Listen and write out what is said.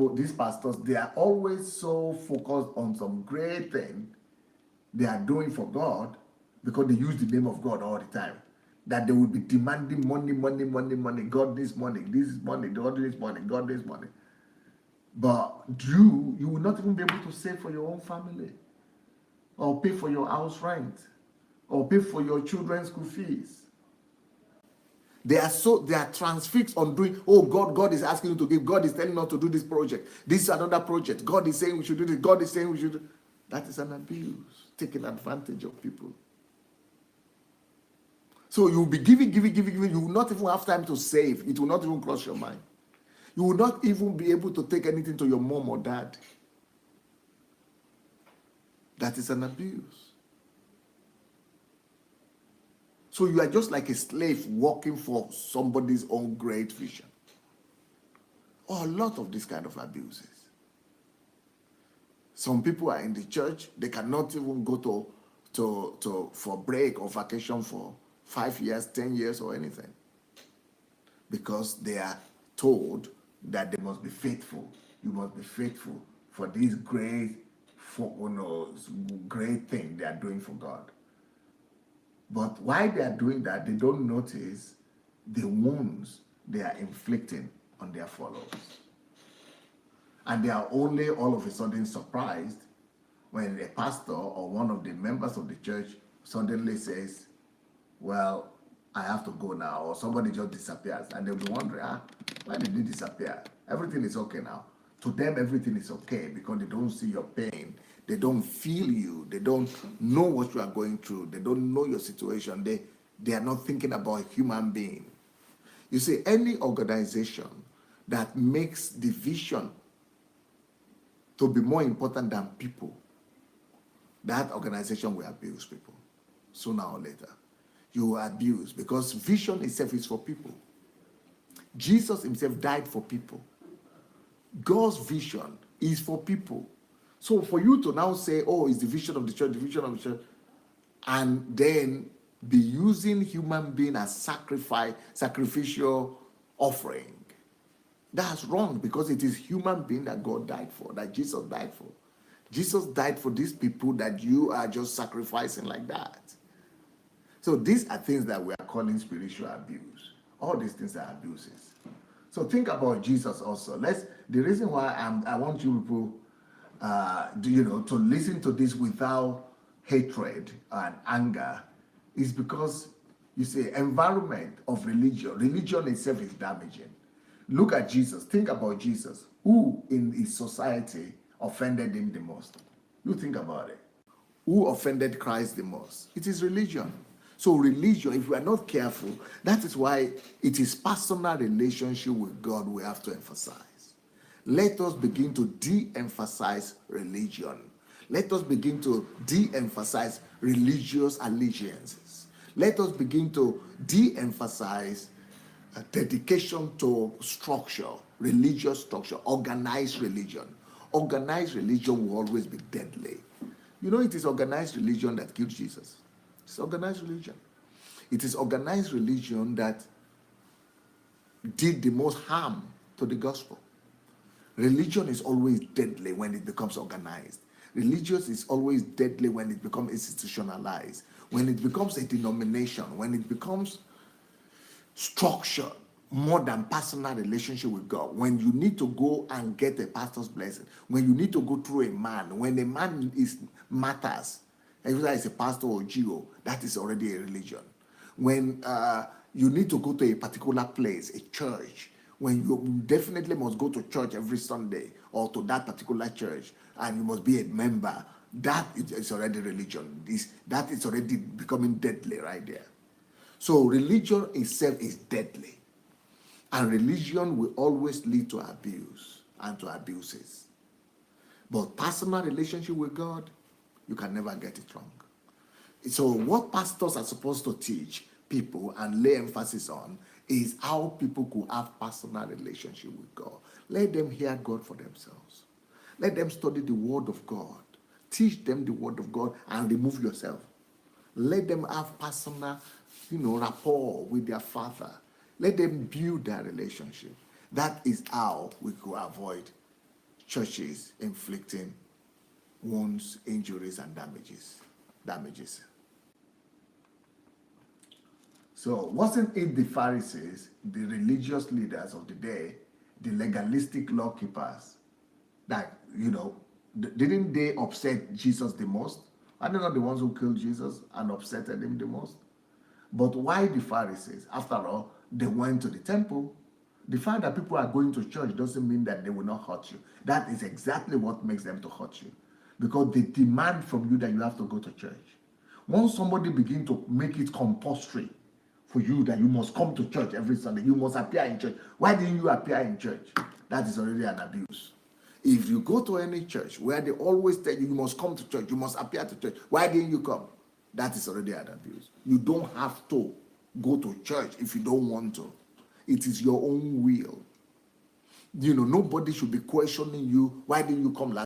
people, these pastors, they are always so focused on some great thing they are doing for God because they use the name of God all the time. That they will be demanding money, money, money, money. God needs money. This is money. God needs money. God needs money. But you will not even be able to save for your own family, or pay for your house rent, or pay for your children's school fees. They are transfixed on doing, oh God is asking you to give. God is telling you not to do this project. This is another project. God is saying we should do this. God is saying we should do. That is an abuse, taking advantage of people. So you will be giving. You will not even have time to save. It will not even cross your mind. You will not even be able to take anything to your mom or dad. That is an abuse. So you are just like a slave working for somebody's own great vision. Or a lot of this kind of abuses. Some people are in the church, they cannot even go for break or vacation for 5 years, 10 years, or anything. Because they are told that they must be faithful. You must be faithful for this great thing they are doing for God. But while they are doing that, they don't notice the wounds they are inflicting on their followers. And they are only all of a sudden surprised when a pastor or one of the members of the church suddenly says, well, I have to go now, or somebody just disappears. And they'll be wondering, why did he disappear? Everything is okay now. To them, everything is okay because they don't see your pain. They don't feel you. They don't know what you are going through. They don't know your situation. They are not thinking about a human being. You see, any organization that makes the vision to be more important than people, that organization will abuse people sooner or later. You will abuse because vision itself is for people. Jesus himself died for people. God's vision is for people. So for you to now say, oh, it's the vision of the church, and then be using human being as sacrificial offering, that's wrong because it is human being that God died for, that Jesus died for. Jesus died for these people that you are just sacrificing like that. So these are things that we are calling spiritual abuse. All these things are abuses. So think about Jesus also. The reason why I want you people to listen to this without hatred and anger is because, you see, environment of religion itself is damaging. Look at Jesus. Think about Jesus. Who in his society offended him the most? You think about it. Who offended Christ the most? It is religion. So religion, if we are not careful, that is why it is personal relationship with God we have to emphasize. Let us begin to de-emphasize religion. Let us begin to de-emphasize religious allegiances. Let us begin to de-emphasize dedication to structure, religious structure, organized religion. Organized religion will always be deadly. You know, it is organized religion that killed Jesus. It's organized religion. It is organized religion that did the most harm to the gospel. Religion is always deadly when it becomes organized. Religion is always deadly when it becomes institutionalized, when it becomes a denomination, when it becomes structure more than personal relationship with God. When you need to go and get a pastor's blessing, when you need to go through a man, when a man matters, whether it's a pastor or GO, that is already a religion. When you need to go to a particular place, a church, when you definitely must go to church every Sunday or to that particular church, and you must be a member, that is already religion. That is already becoming deadly right there. So religion itself is deadly. And religion will always lead to abuse and to abuses. But personal relationship with God, you can never get it wrong. So what pastors are supposed to teach people and lay emphasis on is how people could have personal relationship with God. Let them hear God for themselves. Let them study the word of God. Teach them the word of God and remove yourself. Let them have personal, rapport with their Father. Let them build their relationship. That is how we could avoid churches inflicting wounds, injuries, and damages. So wasn't it the Pharisees, the religious leaders of the day, the legalistic law keepers, that, didn't they upset Jesus the most? Are they not the ones who killed Jesus and upsetted him the most? But why the Pharisees? After all, they went to the temple. The fact that people are going to church doesn't mean that they will not hurt you. That is exactly what makes them to hurt you. Because they demand from you that you have to go to church. Once somebody begins to make it compulsory for you that you must come to church every Sunday, you must appear in church. Why didn't you appear in church? That is already an abuse. If you go to any church where they always tell you must come to church, you must appear to church, why didn't you come? That is already an abuse. You don't have to go to church if you don't want to. It is your own will. Nobody should be questioning you. Why didn't you come last